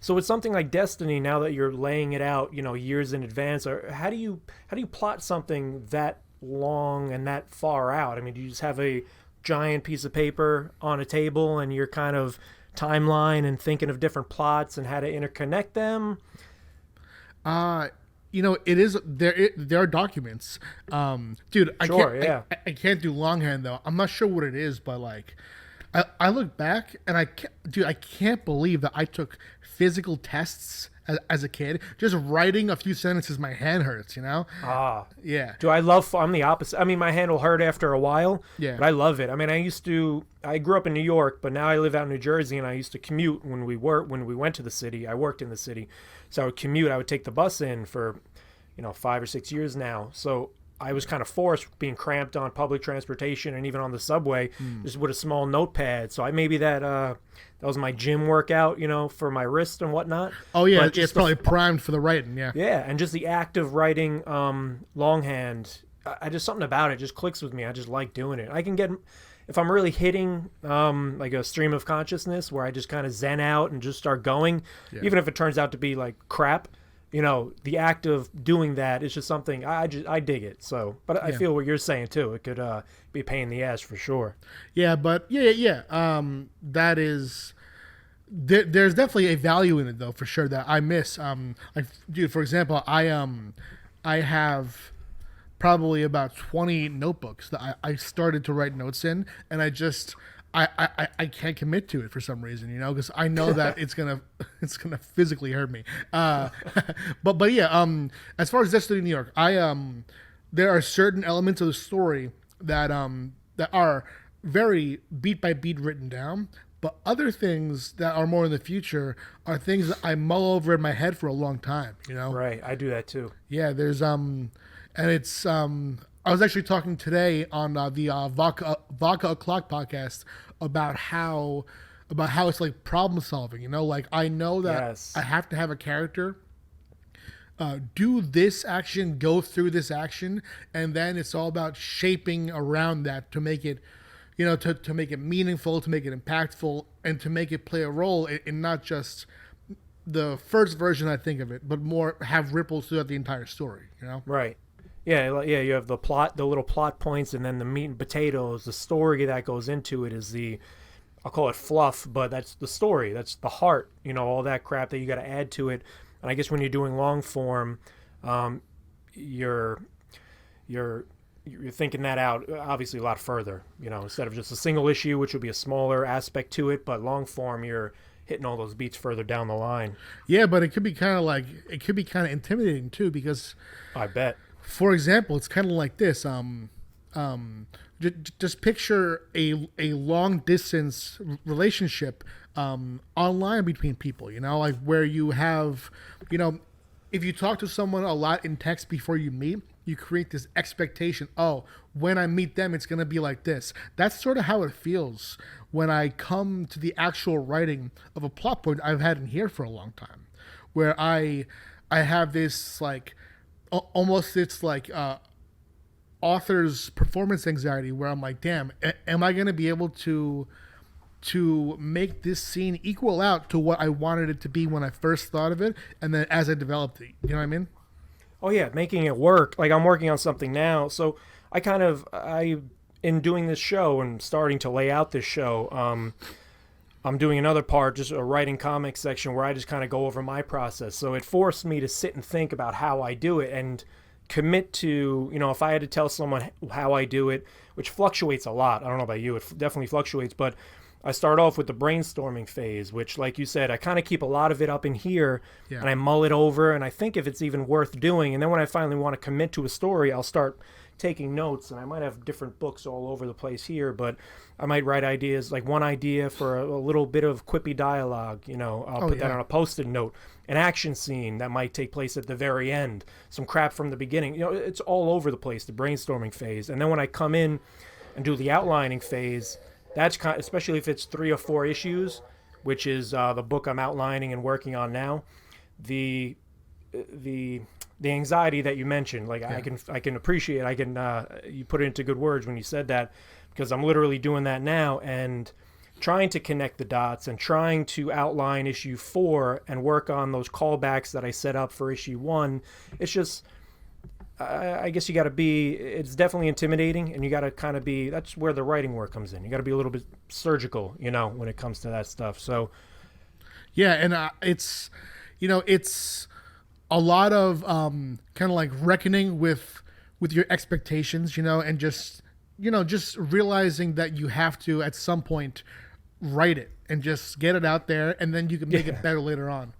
So with something like Destiny, now that you're laying it out, years in advance, or how do you plot something that long and that far out? I mean, do you just have a giant piece of paper on a table and you're kind of timeline and thinking of different plots and how to interconnect them? Uh, it is there. There are documents. Dude, I can't. Sure, yeah. I can't do longhand though. I'm not sure what it is, but like, I look back and I can't believe that I took physical tests as a kid. Just writing a few sentences, my hand hurts. Ah, Yeah. I'm the opposite. I mean, my hand will hurt after a while, Yeah. but I love it. I mean, I grew up in New York, but now I live out in New Jersey, and I used to commute when we went to the city. I worked in the city, so I would commute. I would take the bus in for, 5 or 6 years now. So I was kind of forced being cramped on public transportation and even on the subway, just with a small notepad. So maybe that was my gym workout, for my wrist and whatnot. Oh yeah, But it's just the probably primed for the writing. Yeah. Yeah, and just the act of writing longhand, I just something about it just clicks with me. I just like doing it. I can get if I'm really hitting like a stream of consciousness where I just kind of zen out and just start going, Yeah. even if it turns out to be like crap. The act of doing that is just something I dig it. So, but I Yeah. feel what you're saying too. It could be a pain in the ass for sure. Yeah, but yeah. That is. There's definitely a value in it though, for sure, that I miss. Like, dude, for example, I have probably about 20 notebooks that I started to write notes in, and I can't commit to it for some reason, because I know that it's gonna physically hurt me. But yeah, as far as Destiny New York, there are certain elements of the story that are very beat by beat written down. But other things that are more in the future are things that I mull over in my head for a long time. Right, I do that too. Yeah, there's and it's I was actually talking today on the Vodka O'Clock podcast about how it's like problem solving. Like, I know that Yes. I have to have a character do this action, go through this action, and then it's all about shaping around that to make it, to make it meaningful, to make it impactful, and to make it play a role in not just the first version I think of it, but more have ripples throughout the entire story. Right. Yeah. You have the plot, the little plot points, and then the meat and potatoes. The story that goes into it is I'll call it fluff, but that's the story. That's the heart. All that crap that you got to add to it. And I guess when you're doing long form, you're thinking that out obviously a lot further. Instead of just a single issue, which would be a smaller aspect to it, but long form, you're hitting all those beats further down the line. Yeah, but it could be kind of intimidating too, because I bet. for example, it's kind of like this. Just picture a long distance relationship online between people. Like where you have, if you talk to someone a lot in text before you meet, you create this expectation. Oh, when I meet them, it's gonna be like this. That's sort of how it feels when I come to the actual writing of a plot point I've had in here for a long time, where I have this like almost it's like author's performance anxiety, where I'm like, damn, am I going to be able to make this scene equal out to what I wanted it to be when I first thought of it, and then as I developed it, you know what I mean? Oh yeah, making it work. Like I'm working on something now, so I in doing this show and starting to lay out this show, I'm doing another part, just a writing comics section where I just kind of go over my process. So it forced me to sit and think about how I do it and commit to, if I had to tell someone how I do it, which fluctuates a lot. I don't know about you, it definitely fluctuates, but I start off with the brainstorming phase, which, like you said, I kind of keep a lot of it up in here, Yeah. and I mull it over, and I think if it's even worth doing. And then when I finally want to commit to a story, I'll start taking notes, and I might have different books all over the place here, but I might write ideas, like one idea for a little bit of quippy dialogue, I'll put that on a post-it note, an action scene that might take place at the very end, some crap from the beginning. It's all over the place, the brainstorming phase. And then when I come in and do the outlining phase, that's kind of, especially if it's 3 or 4 issues, which is the book I'm outlining and working on now, the anxiety that you mentioned, like yeah. I can appreciate, you put it into good words when you said that, because I'm literally doing that now, and trying to connect the dots and trying to outline issue 4 and work on those callbacks that I set up for issue 1. It's just, I guess you got to be, it's definitely intimidating, and you got to kind of be, that's where the writing work comes in. You got to be a little bit surgical, when it comes to that stuff. So, Yeah, and it's a lot of kind of like reckoning with your expectations, and just realizing that you have to at some point write it and just get it out there, and then you can make it better later on.